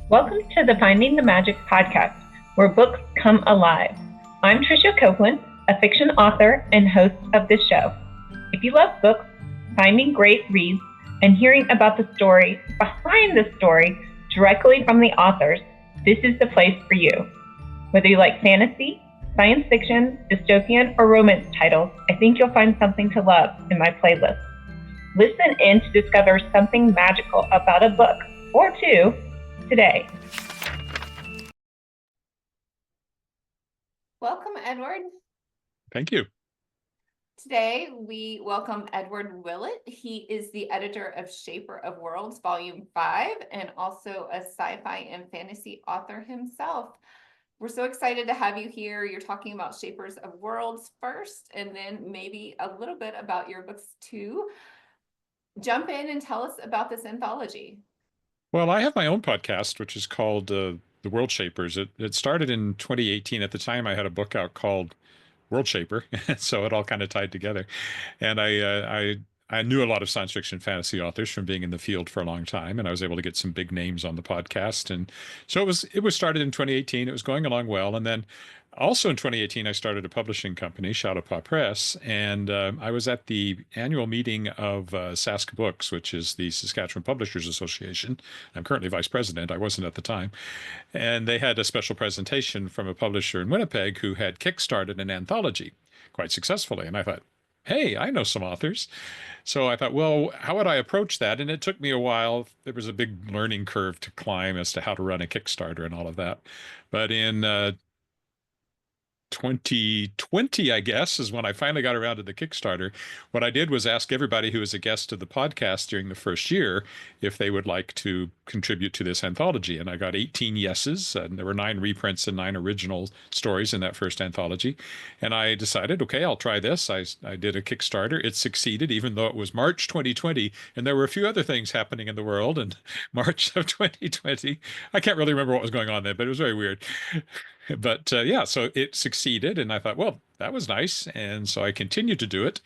Welcome to the Finding the Magic podcast, where books come alive. I'm Tricia Copeland, a fiction author and host of this show. If you love books, finding great reads, and hearing about the story behind the story directly from the authors, this is the place for you. Whether you like fantasy, science fiction, dystopian, or romance titles, I think you'll find something to love in my playlist. Listen in to discover something magical about a book or two today. Welcome, Edward. Thank you. Today, we welcome Edward Willett. He is the editor of Shaper of Worlds, Volume 5, and also a sci-fi and fantasy author himself. We're so excited to have you here. You're talking about Shapers of Worlds first, and then maybe a little bit about your books too. Jump in and tell us about this anthology. Well, I have my own podcast, which is called The Worldshapers. It started in 2018. At the time, I had a book out called Worldshaper, so it all kind of tied together. And I knew a lot of science fiction fantasy authors from being in the field for a long time, and I was able to get some big names on the podcast. And so it was started in 2018. It was going along well, and then also in 2018, I started a publishing company, Shadowpaw Press, and I was at the annual meeting of Sask Books, which is the Saskatchewan Publishers Association. I'm currently vice president. I wasn't at the time. And they had a special presentation from a publisher in Winnipeg who had kickstarted an anthology quite successfully. And I thought, hey, I know some authors. So I thought, well, how would I approach that? And it took me a while. There was a big learning curve to climb as to how to run a Kickstarter and all of that. But in 2020, I guess, is when I finally got around to the Kickstarter. What I did was ask everybody who was a guest of the podcast during the first year if they would like to contribute to this anthology. And I got 18 yeses, and there were 9 reprints and 9 original stories in that first anthology. And I decided, okay, I'll try this. I did a Kickstarter. It succeeded, even though it was March 2020, and there were a few other things happening in the world in March of 2020. I can't really remember what was going on then, but it was very weird. But yeah, so it succeeded, and I thought, well, that was nice, and so I continued to do it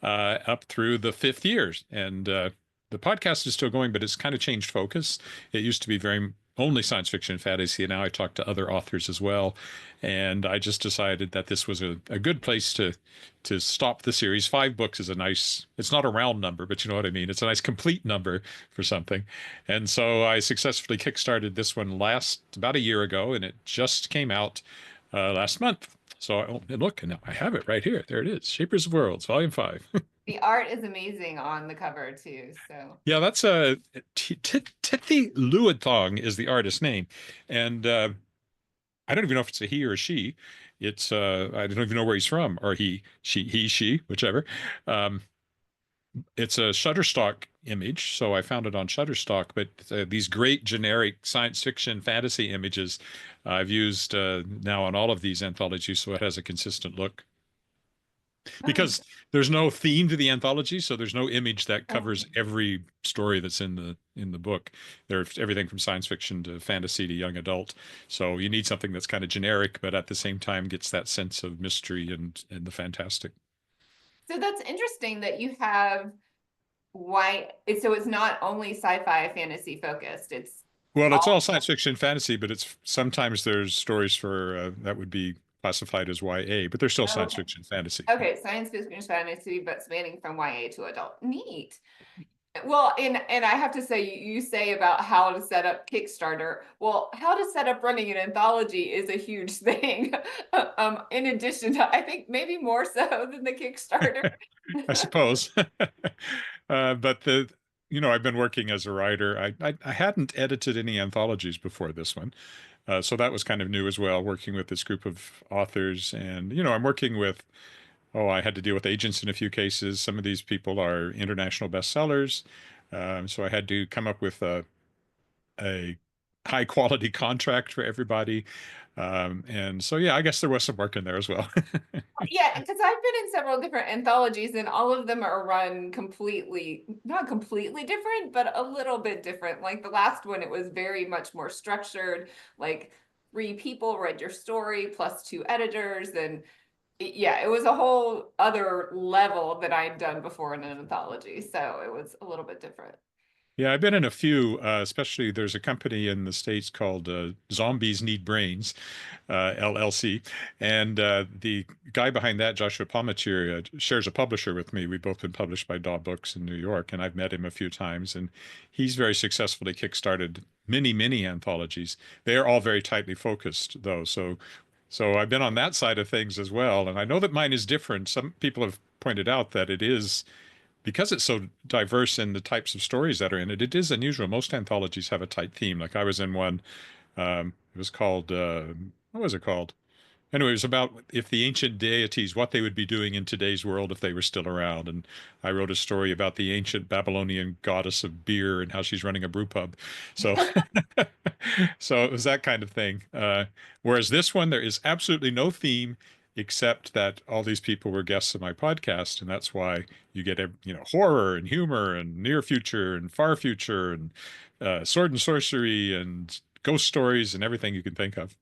up through the 5th year. And the podcast is still going, but it's kind of changed focus. It used to be very only science fiction and fantasy, and now I talk to other authors as well. And I just decided that this was a good place to stop the series. 5 books is a nice, it's not a round number, but you know what I mean. It's a nice complete number for something. And so I successfully kickstarted this one about a year ago, and it just came out last month. So look, and I have it right here. There it is, Shapers of Worlds, Volume 5. The art is amazing on the cover too. So yeah, that's Tithi Luathong is the artist's name, and I don't even know if it's a he or a she. It's I don't even know where he's from, or she, whichever. Um, it's a Shutterstock image, so I found it on Shutterstock. But these great generic science fiction fantasy images I've used now on all of these anthologies, so it has a consistent look. Because there's no theme to the anthology, so there's no image that covers every story that's in the book. There's everything from science fiction to fantasy to young adult. So you need something that's kind of generic, but at the same time gets that sense of mystery and the fantastic. So that's interesting that you have so it's not only sci-fi fantasy focused. It's all science fiction fantasy, but it's sometimes there's stories for that would be classified as YA, but they're still science fiction fantasy. Okay, science fiction fantasy, but spanning from YA to adult. Neat. Well, and I have to say, you say about how to set up Kickstarter. Well, how to set up running an anthology is a huge thing. In addition to, I think maybe more so than the Kickstarter. I suppose. But I've been working as a writer. I hadn't edited any anthologies before this one. So that was kind of new as well, working with this group of authors. And, I'm working with, I had to deal with agents in a few cases. Some of these people are international bestsellers. So I had to come up with a high quality contract for everybody. And so, yeah, I guess there was some work in there as well. Yeah, because I've been in several different anthologies, and all of them are run not completely different, but a little bit different. Like the last one, it was very much more structured, like 3 people read your story plus 2 editors. And yeah, it was a whole other level that I'd done before in an anthology. So it was a little bit different. Yeah, I've been in a few, especially there's a company in the States called Zombies Need Brains, LLC. And the guy behind that, Joshua Palmatier, shares a publisher with me. We've both been published by DAW Books in New York, and I've met him a few times. And he's very successfully kickstarted many anthologies. They are all very tightly focused, though. So I've been on that side of things as well. And I know that mine is different. Some people have pointed out that it is because it's so diverse in the types of stories that are in it, it is unusual. Most anthologies have a tight theme. Like I was in one, it was called, what was it called? Anyway, it was about if the ancient deities, what they would be doing in today's world if they were still around. And I wrote a story about the ancient Babylonian goddess of beer and how she's running a brew pub. So, so it was that kind of thing. Whereas this one, there is absolutely no theme except that all these people were guests of my podcast, and that's why you get horror and humor and near future and far future and sword and sorcery and ghost stories and everything you can think of.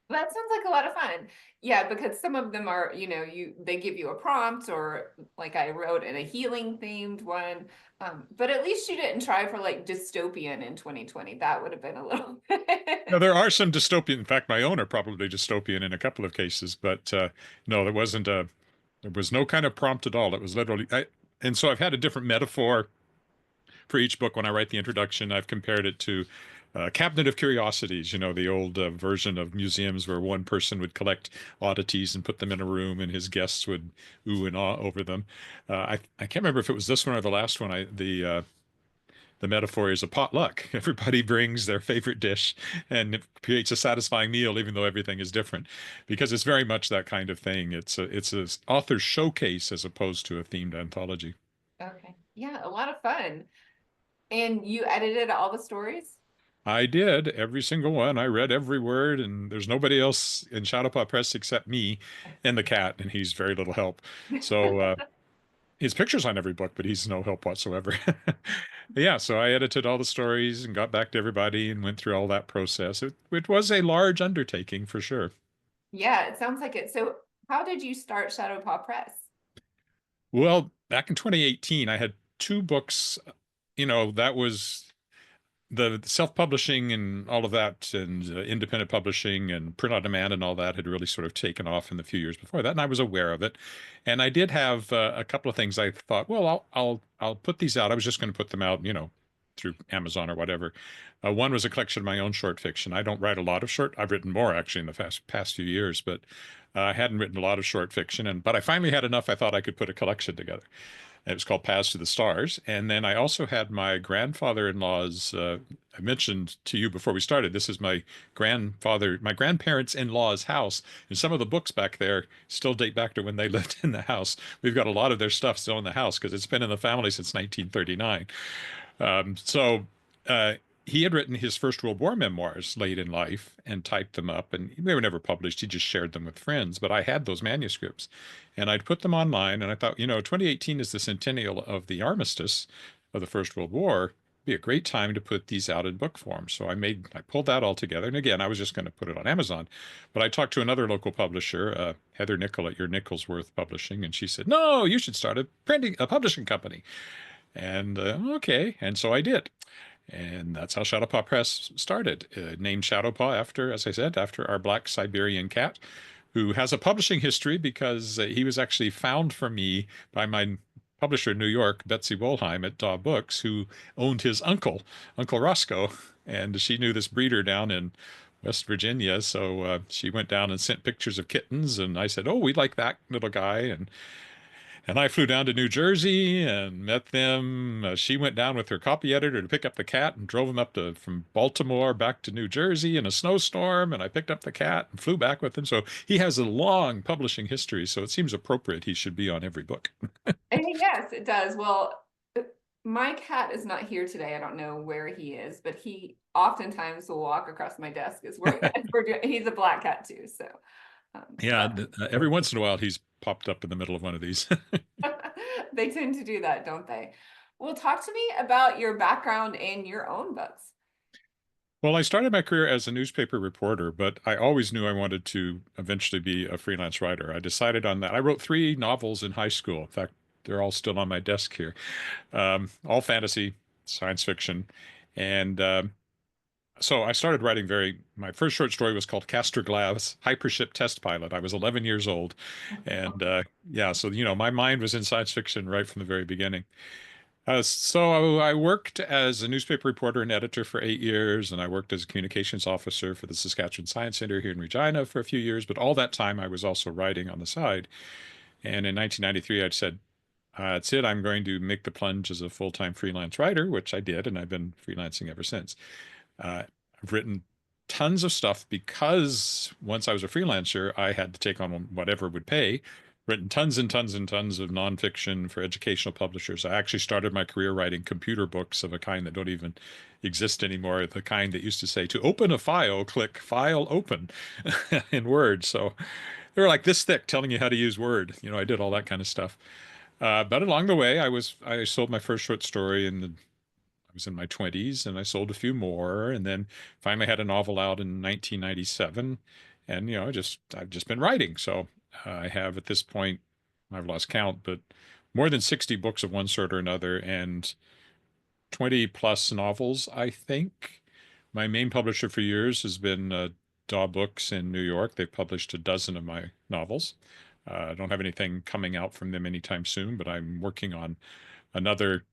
That sounds like a lot of fun. Yeah, because some of them are, they give you a prompt, or like I wrote in a healing themed one. But at least you didn't try for like dystopian in 2020. That would have been a little Now, there are some dystopian. In fact, my own are probably dystopian in a couple of cases, but no, there was no kind of prompt at all. It was literally, and so I've had a different metaphor for each book. When I write the introduction, I've compared it to Cabinet of Curiosities, the old version of museums where one person would collect oddities and put them in a room and his guests would ooh and ah over them. I can't remember if it was this one or the last one. The metaphor is a potluck. Everybody brings their favorite dish and it creates a satisfying meal, even though everything is different, because it's very much that kind of thing. It's a author's showcase as opposed to a themed anthology. Okay. Yeah, a lot of fun. And you edited all the stories? I did every single one. I read every word, and there's nobody else in Shadowpaw Press except me and the cat, and he's very little help. So his picture's on every book, but he's no help whatsoever. Yeah, so I edited all the stories and got back to everybody and went through all that process. It was a large undertaking for sure. Yeah, it sounds like it. So how did you start Shadowpaw Press? Well, back in 2018, I had two books. That was the self-publishing and all of that, and independent publishing and print on demand and all that had really sort of taken off in the few years before that, and I was aware of it. And I did have a couple of things I thought, well, I'll put these out. I was just going to put them out, through Amazon or whatever. One was a collection of my own short fiction. I don't write a lot of short. I've written more actually in the past few years, but I hadn't written a lot of short fiction. But I finally had enough. I thought I could put a collection together. It was called Paths to the Stars. And then I also had my grandfather-in-law's, I mentioned to you before we started, this is my grandparents-in-law's house. And some of the books back there still date back to when they lived in the house. We've got a lot of their stuff still in the house because it's been in the family since 1939. So he had written his First World War memoirs late in life and typed them up, and they were never published. He just shared them with friends. But I had those manuscripts, and I'd put them online. And I thought, 2018 is the centennial of the armistice of the First World War. It'd be a great time to put these out in book form. So I pulled that all together. And again, I was just going to put it on Amazon, but I talked to another local publisher, Heather Nichol at Your Nicholsworth Publishing, and she said, "No, you should start a publishing company." And okay, and so I did. And that's how Shadowpaw Press started. Named Shadowpaw after, as I said, after our black Siberian cat, who has a publishing history because he was actually found for me by my publisher in New York, Betsy Wollheim at DAW Books, who owned his uncle, Uncle Roscoe. And she knew this breeder down in West Virginia. So she went down and sent pictures of kittens. And I said, "Oh, we like that little guy." And I flew down to New Jersey and met them. She went down with her copy editor to pick up the cat and drove him from Baltimore back to New Jersey in a snowstorm. And I picked up the cat and flew back with him. So he has a long publishing history. So it seems appropriate he should be on every book. Yes, it does. Well, my cat is not here today. I don't know where he is, but he oftentimes will walk across my desk as we're doing. He's a black cat too. So Yeah, every once in a while he's popped up in the middle of one of these. they tend to do that, don't they? Well, talk to me about your background in your own books. Well, I started my career as a newspaper reporter, but I always knew I wanted to eventually be a freelance writer. I decided on that. I wrote 3 novels in high school. In fact, they're all still on my desk here. All fantasy, science fiction. And so I started writing my first short story was called Castor Glass Hypership Test Pilot. I was 11 years old. And yeah, so, my mind was in science fiction right from the very beginning. So I worked as a newspaper reporter and editor for 8 years, and I worked as a communications officer for the Saskatchewan Science Center here in Regina for a few years. But all that time, I was also writing on the side. And in 1993, I said, that's it. I'm going to make the plunge as a full-time freelance writer, which I did, and I've been freelancing ever since. I've written tons of stuff because once I was a freelancer, I had to take on whatever would pay. Written tons and tons and tons of nonfiction for educational publishers. I actually started my career writing computer books of a kind that don't even exist anymore, the kind that used to say, to open a file, click File Open in Word. So they were like this thick telling you how to use Word. I did all that kind of stuff. But along the way, I sold my first short story I was in my 20s, and I sold a few more, and then finally had a novel out in 1997. And I've just been writing. So I have at this point, I've lost count, but more than 60 books of one sort or another, and 20 plus novels, I think. My main publisher for years has been DAW Books in New York. They've published a dozen of my novels. I don't have anything coming out from them anytime soon, but I'm working on another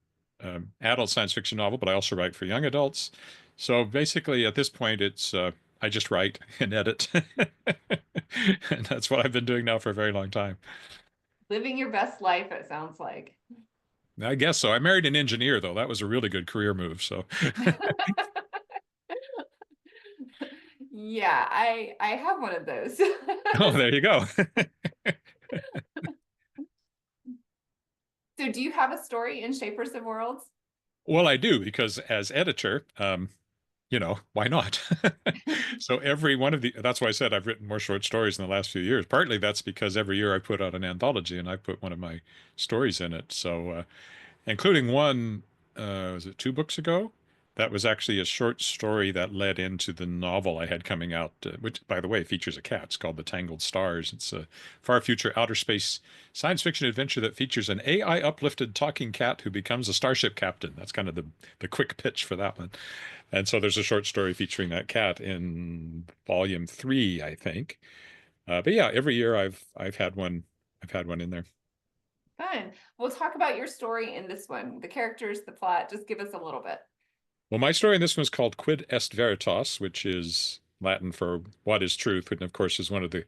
adult science fiction novel, but I also write for young adults. So basically, at this point, it's I just write and edit. And that's what I've been doing now for a very long time. Living your best life, it sounds like. I guess so. I married an engineer, though. That was a really good career move. So Yeah, I have one of those. oh, there you go. So do you have a story in Shapers of Worlds? Well, I do, because as editor, why not? So every one of that's why I said I've written more short stories in the last few years. Partly that's because every year I put out an anthology and I put one of my stories in it. So, including one, was it 2 books ago? That was actually a short story that led into the novel I had coming out, which, by the way, features a cat. It's called The Tangled Stars. It's a far future outer space science fiction adventure that features an AI-uplifted talking cat who becomes a starship captain. That's kind of the quick pitch for that one. And so there's a short story featuring that cat in volume 3, I think. But yeah, every year I've had one. I've had one in there. Fun. We'll talk about your story in this one, the characters, the plot. Just give us a little bit. Well, my story in this one is called Quid Est Veritas, which is Latin for what is truth, and of course is one of the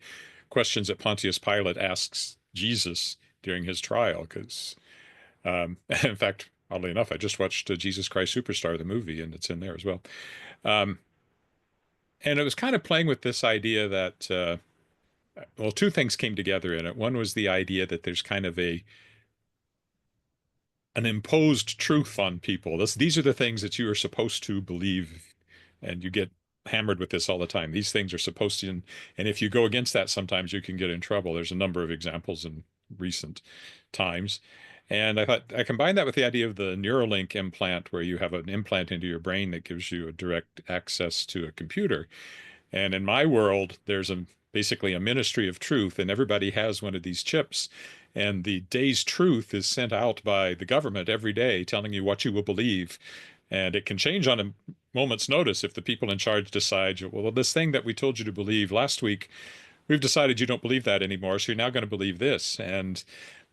questions that Pontius Pilate asks Jesus during his trial. Because, in fact, oddly enough, I just watched Jesus Christ Superstar, the movie, and it's in there as well. Um, and it was kind of playing with this idea that, well, 2 things came together in it. One was the idea that there's kind of an imposed truth on people. These are the things that you are supposed to believe, and you get hammered with this all the time. These things are supposed to, and if you go against that, sometimes you can get in trouble. There's a number of examples in recent times. And I thought I combined that with the idea of the Neuralink implant, where you have an implant into your brain that gives you a direct access to a computer. And in my world, there's basically a ministry of truth, and everybody has one of these chips. And the day's truth is sent out by the government every day, telling you what you will believe. And it can change on a moment's notice if the people in charge decide, well, this thing that we told you to believe last week, we've decided you don't believe that anymore, so you're now going to believe this. And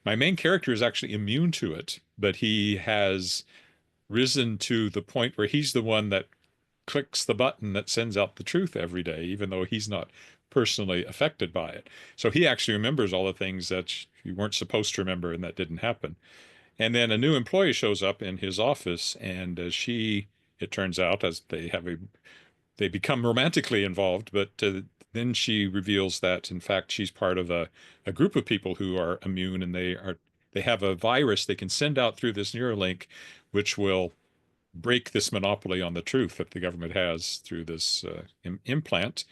my main character is actually immune to it, but he has risen to the point where he's the one that clicks the button that sends out the truth every day, even though he's not personally affected by it. So he actually remembers all the things that you weren't supposed to remember and that didn't happen. And then a new employee shows up in his office, and it turns out, as they become romantically involved, but then she reveals that in fact she's part of a group of people who are immune, and they have a virus they can send out through this Neuralink, which will break this monopoly on the truth that the government has through this implant.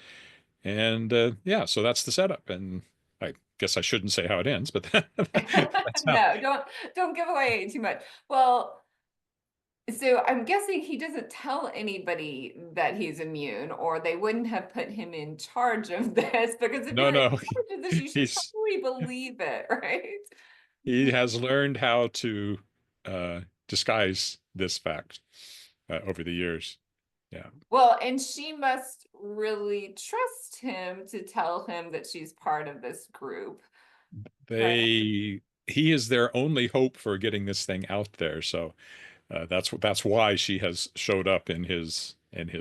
And yeah, so that's the setup. And I guess I shouldn't say how it ends, but that's how. No, don't give away too much. Well, so I'm guessing he doesn't tell anybody that he's immune, or they wouldn't have put him in charge of this, because if No, you're in no, charge of this, you should he's probably believe it, right? he has learned how to disguise this fact over the years. Yeah. Well, and she must really trust him to tell him that she's part of this group, right? He is their only hope for getting this thing out there. So that's why she has showed up in his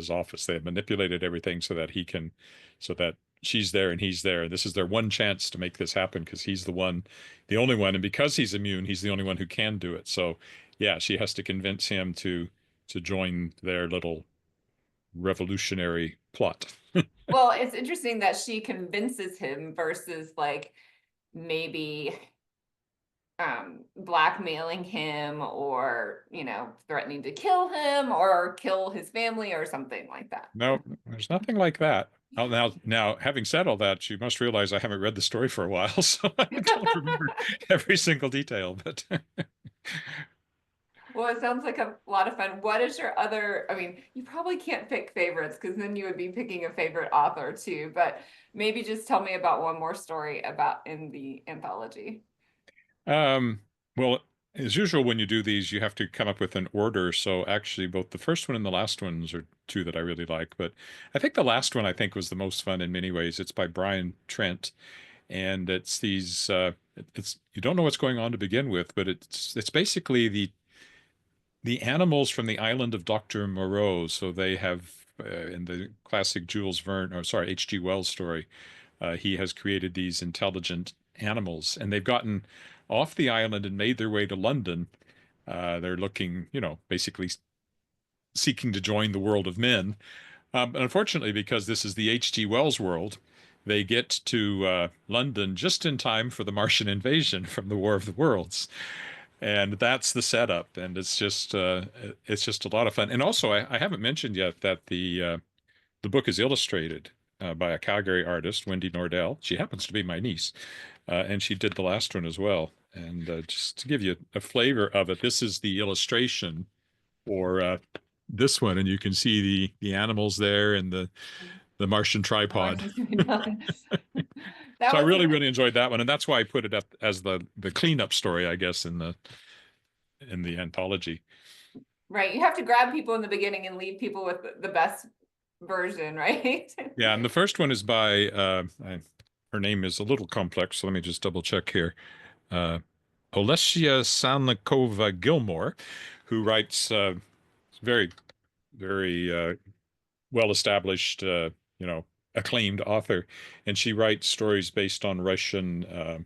office. They have manipulated everything so that she's there and he's there. This is their one chance to make this happen because he's the only one, and because he's immune, he's the only one who can do it. So yeah, she has to convince him to join their little revolutionary plot. Well, it's interesting that she convinces him versus like maybe blackmailing him or, threatening to kill him or kill his family or something like that. No, there's nothing like that. Oh, now, having said all that, you must realize I haven't read the story for a while, so I don't remember every single detail. But Well, it sounds like a lot of fun. What is your other, I mean, you probably can't pick favorites because then you would be picking a favorite author too, but maybe just tell me about one more story about in the anthology. well, as usual, when you do these, you have to come up with an order. So actually, both the first one and the last ones are two that I really like. But I think the last one I think was the most fun in many ways. It's by Brian Trent, and it's these. It's you don't know what's going on to begin with, but it's basically the animals from the island of Dr. Moreau. So they have in the classic Jules Verne, or sorry, H.G. Wells story, he has created these intelligent animals, and they've gotten off the island and made their way to London. They're looking, basically seeking to join the world of men. Unfortunately, because this is the H.G. Wells world, they get to London just in time for the Martian invasion from the War of the Worlds. And that's the setup, and it's just a lot of fun. And also, I haven't mentioned yet that the book is illustrated by a Calgary artist, Wendy Nordell. She happens to be my niece, and she did the last one as well. And just to give you a flavor of it, this is the illustration for this one, and you can see the animals there and the Martian tripod. So I really, really enjoyed that one, and that's why I put it up as the cleanup story, I guess, in the anthology. Right. You have to grab people in the beginning and leave people with the best version, right? Yeah, and the first one is by her name is a little complex, so let me just double check here. Olesia Sanlikova Gilmore, who writes very, very well-established, acclaimed author, and she writes stories based on Russian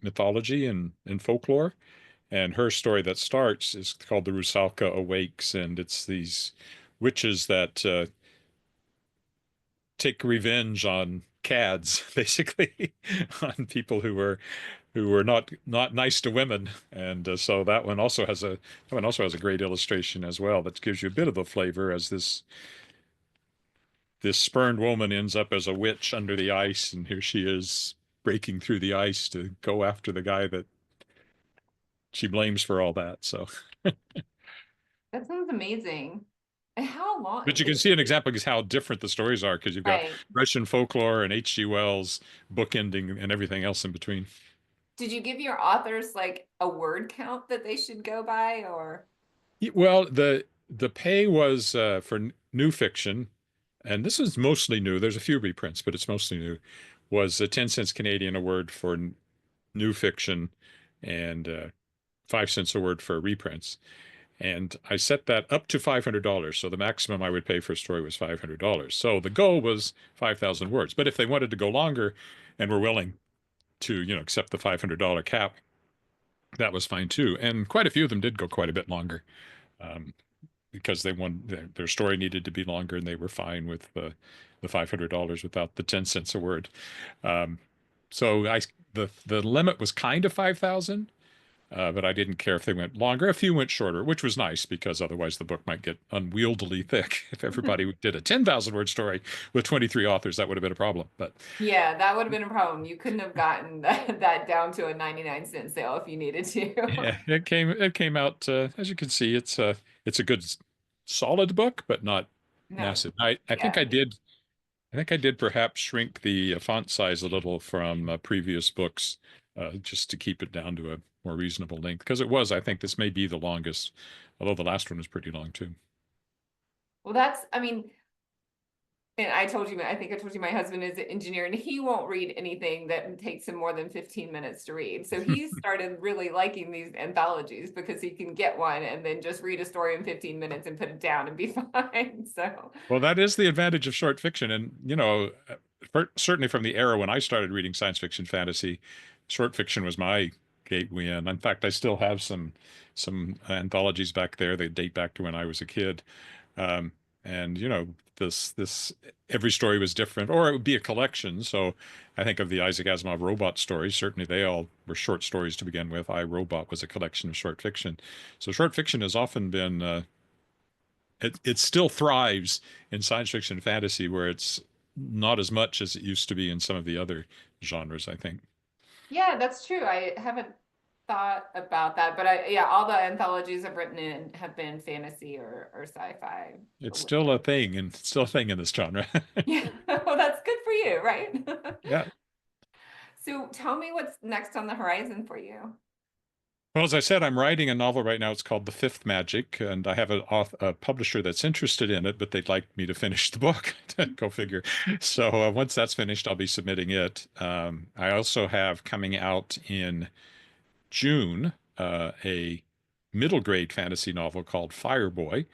mythology and folklore. And her story that starts is called The Rusalka Awakes, and it's these witches that take revenge on cads, basically, on people who were not nice to women. And so that one also has a great illustration as well that gives you a bit of a flavor as this spurned woman ends up as a witch under the ice, and here she is breaking through the ice to go after the guy that she blames for all that. So that sounds amazing. And how long? But you can see an example of how different the stories are because you've got Russian folklore and H.G. Wells bookending and everything else in between. Did you give your authors like a word count that they should go by, or? Well, the pay was for new fiction, and this is mostly new. There's a few reprints, but it's mostly new. Was 10 cents Canadian a word for new fiction, and 5 cents a word for reprints. And I set that up to $500. So the maximum I would pay for a story was $500. So the goal was 5,000 words. But if they wanted to go longer and were willing to, accept the $500 cap, that was fine too. And quite a few of them did go quite a bit longer because their story needed to be longer, and they were fine with the $500 without the 10 cents a word. So the limit was kind of 5,000. But I didn't care if they went longer. A few went shorter, which was nice because otherwise the book might get unwieldily thick. If everybody did a 10,000 word story with 23 authors, that would have been a problem. But yeah, that would have been a problem. You couldn't have gotten that down to a 99-cent sale if you needed to. Yeah, it came out as you can see. It's a good solid book, but not massive. I think I did perhaps shrink the font size a little from previous books just to keep it down to a more reasonable length. Because it was, I think this may be the longest, although the last one was pretty long too. Well, I mean, and I think I told you my husband is an engineer and he won't read anything that takes him more than 15 minutes to read. So he started really liking these anthologies because he can get one and then just read a story in 15 minutes and put it down and be fine. So, well, that is the advantage of short fiction. And, certainly from the era when I started reading science fiction fantasy, short fiction was my gateway in. In fact, I still have some anthologies back there. They date back to when I was a kid. Um, and this every story was different, or it would be a collection. So I think of the Isaac Asimov robot stories. Certainly they all were short stories to begin with. I, Robot was a collection of short fiction. So short fiction has often been it still thrives in science fiction and fantasy, where it's not as much as it used to be in some of the other genres, I think. yeah, that's true. I haven't thought about that, but all the anthologies I've written in have been fantasy or sci-fi. It's still a thing, and it's still a thing in this genre. Yeah, well, that's good for you, right? Yeah. So tell me what's next on the horizon for you. Well, as I said, I'm writing a novel right now. It's called The Fifth Magic, and I have a publisher that's interested in it, but they'd like me to finish the book. Go figure. So once that's finished, I'll be submitting it. I also have coming out in June a middle grade fantasy novel called Fireboy.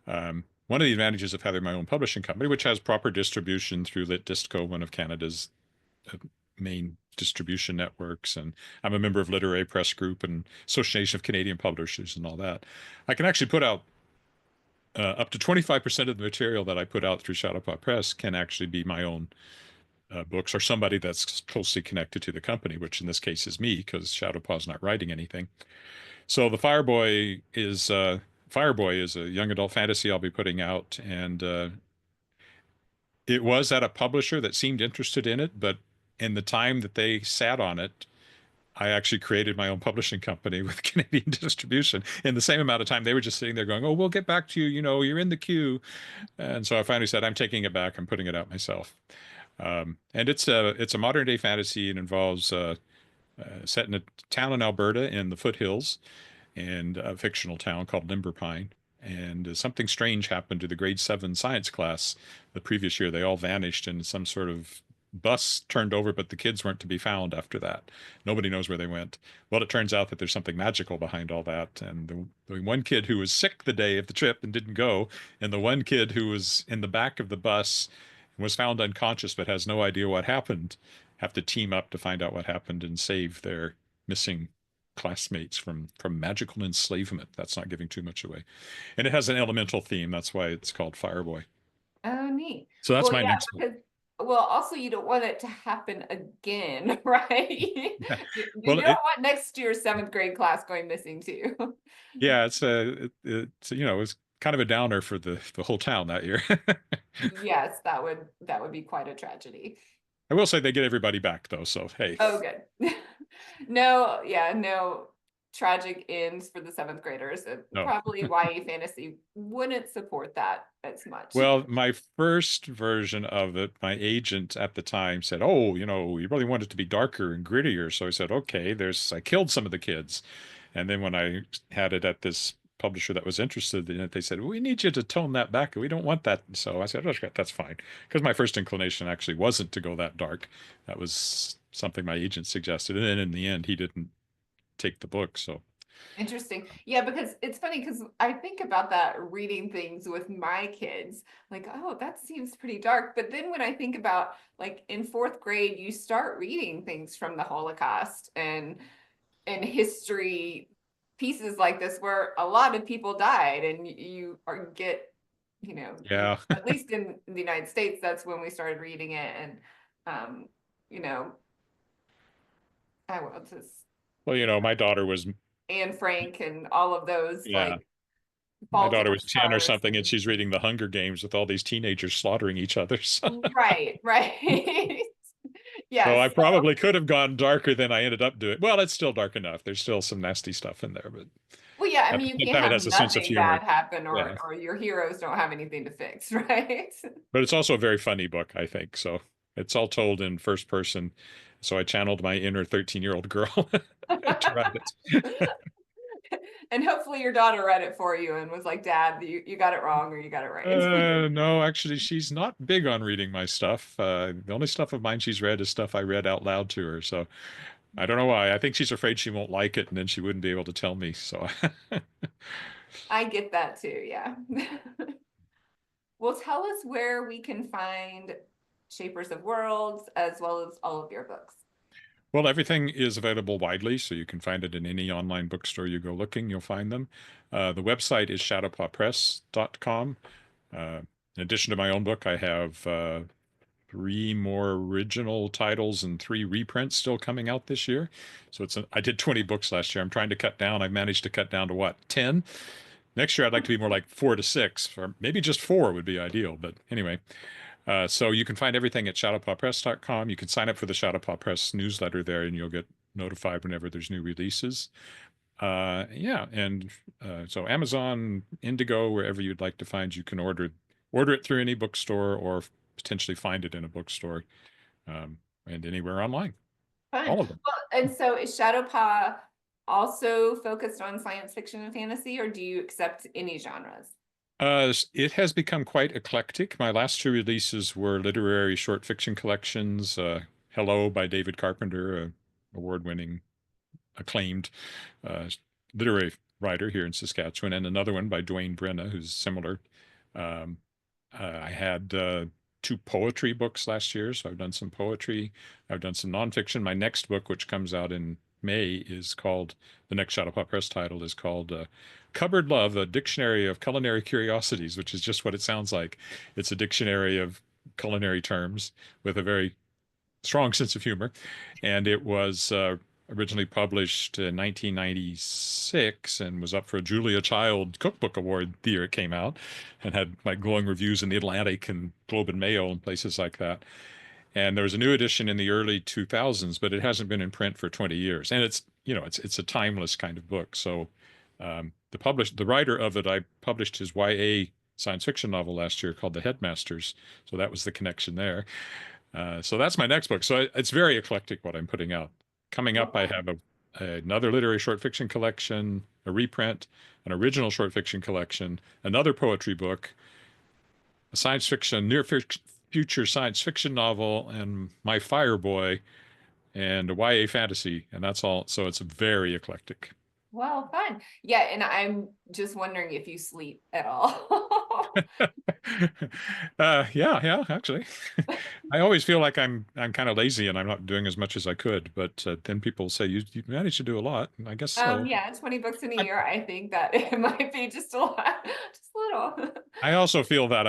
One of the advantages of having my own publishing company, which has proper distribution through Lit Distco, one of Canada's main distribution networks, and I'm a member of Literary Press Group and Association of Canadian Publishers and all that. I can actually put out up to 25% of the material that I put out through Shadowpaw Press can actually be my own books, or somebody that's closely connected to the company, which in this case is me, because Shadowpaw's not writing anything. So the Fireboy is a young adult fantasy I'll be putting out, and it was at a publisher that seemed interested in it, but in the time that they sat on it, I actually created my own publishing company with Canadian distribution. In the same amount of time, they were just sitting there going, "Oh, we'll get back to you. You're in the queue." And so I finally said, "I'm taking it back. I'm putting it out myself." And it's a modern day fantasy. It involves set in a town in Alberta in the foothills, and a fictional town called Limberpine. And something strange happened to the grade 7 science class the previous year. They all vanished, and some sort of bus turned over, but the kids weren't to be found after that. Nobody knows where they went. Well, it turns out that there's something magical behind all that. And the one kid who was sick the day of the trip and didn't go, and the one kid who was in the back of the bus and was found unconscious but has no idea what happened, have to team up to find out what happened and save their missing classmates from magical enslavement. That's not giving too much away. And it has an elemental theme. That's why it's called Fireboy. Oh, neat. So that's Well, my yeah, next one. because also you don't want it to happen again, right? You Well, don't want next year's 7th grade class going missing too. yeah, it's kind of a downer for the whole town that year. Yes, that would be quite a tragedy. I will say they get everybody back though, so hey. Oh, good. No tragic ends for the 7th graders. No. Probably YA fantasy wouldn't support that as much. Well, my first version of it, my agent at the time said, "Oh, you really want it to be darker and grittier." So I said, "Okay, I killed some of the kids." And then when I had it at this publisher that was interested in it, they said, "We need you to tone that back. We don't want that." So I said, "Okay, that's fine." Because my first inclination actually wasn't to go that dark. That was something my agent suggested. And then in the end, he didn't take the book. So Interesting. Yeah, because it's funny because I think about that reading things with my kids, like, oh, that seems pretty dark. But then when I think about like in 4th grade, you start reading things from the Holocaust and history pieces like this where a lot of people died, and yeah. at least in the United States, that's when we started reading it. And I will just Well, my daughter was Anne Frank and all of those, yeah. like My Fault in daughter Our was 10 or Stars. something, and she's reading The Hunger Games with all these teenagers slaughtering each other. So, Right. so I Yes. probably could have gone darker than I ended up doing. Well, it's still dark enough. There's still some nasty stuff in there, but Well, yeah, I at mean, the you same can't time, it have has a sense of nothing humor. bad happen, Yeah. or your heroes don't have anything to fix, right? But it's also a very funny book, I think. So it's all told in first person. So I channeled my inner 13-year-old girl to write it. And hopefully your daughter read it for you and was like, Dad, you got it wrong or you got it right. No, actually, she's not big on reading my stuff. The only stuff of mine she's read is stuff I read out loud to her. So I don't know why. I think she's afraid she won't like it and then she wouldn't be able to tell me. So I get that too. Yeah. Well, tell us where we can find Shapers of Worlds as well as all of your books. Well, everything is available widely, so you can find it in any online bookstore you go looking, you'll find them. The website is shadowpawpress.com. In addition to my own book, I have 3 more original titles and 3 reprints still coming out this year. So I did 20 books last year. I'm trying to cut down. I managed to cut down to what, 10? Next year, I'd like to be more like 4 to 6, or maybe just 4 would be ideal. But anyway, so you can find everything at shadowpawpress.com. You can sign up for the Shadowpaw Press newsletter there, and you'll get notified whenever there's new releases. Yeah, and so Amazon, Indigo, wherever you'd like to find, you can order it through any bookstore or potentially find it in a bookstore, and anywhere online. Fun. All of them. Well, and so is Shadowpaw also focused on science fiction and fantasy, or do you accept any genres? It has become quite eclectic. My last 2 releases were literary short fiction collections. Hello by David Carpenter, award-winning, acclaimed literary writer here in Saskatchewan, and another one by Dwayne Brenna, who's similar. I had 2 poetry books last year, so I've done some poetry. I've done some nonfiction. My next book, which comes out in May, is called, the next Shadowpaw Press title is called Cupboard Love, a Dictionary of Culinary Curiosities, which is just what it sounds like. It's a dictionary of culinary terms with a very strong sense of humor. And it was originally published in 1996 and was up for a Julia Child Cookbook Award the year it came out, and had like glowing reviews in the Atlantic and Globe and Mail and places like that. And there was a new edition in the early 2000s, but it hasn't been in print for 20 years. And it's a timeless kind of book. So the writer of it, I published his YA science fiction novel last year called The Headmasters. So that was the connection there. So that's my next book. So it's very eclectic what I'm putting out. Coming up, I have another literary short fiction collection, a reprint, an original short fiction collection, another poetry book, a science fiction, near future science fiction novel, and my Fireboy, and a YA fantasy, and that's all. So it's very eclectic. Well, fun. Yeah, and I'm just wondering if you sleep at all. Yeah, actually. I always feel like I'm kind of lazy and I'm not doing as much as I could, but then people say you managed to do a lot, and I guess so. Yeah, 20 books in a year. I think that it might be just a lot, just a little. I also feel that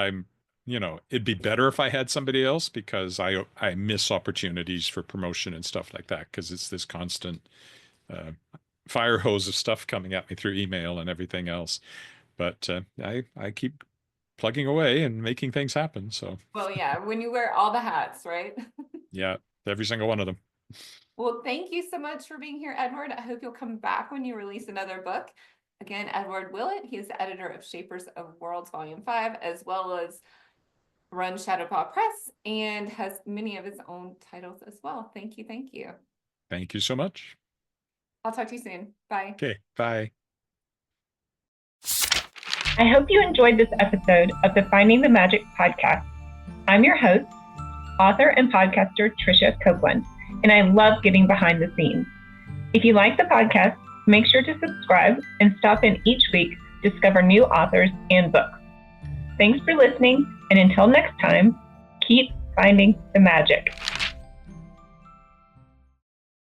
it'd be better if I had somebody else, because I miss opportunities for promotion and stuff like that, because it's this constant fire hose of stuff coming at me through email and everything else. But I keep plugging away and making things happen. So well, yeah, when you wear all the hats, right? Yeah, every single one of them. Well, thank you so much for being here, Edward. I hope you'll come back when you release another book. Again, Edward Willett, he is the editor of Shapers of Worlds Volume 5, as well as runs Shadowpaw Press, and has many of his own titles as well. Thank you. Thank you. Thank you so much. I'll talk to you soon. Bye. Okay, bye. I hope you enjoyed this episode of the Finding the Magic podcast. I'm your host, author and podcaster Tricia Copeland, and I love getting behind the scenes. If you like the podcast, make sure to subscribe and stop in each week to discover new authors and books. Thanks for listening, and until next time, keep finding the magic.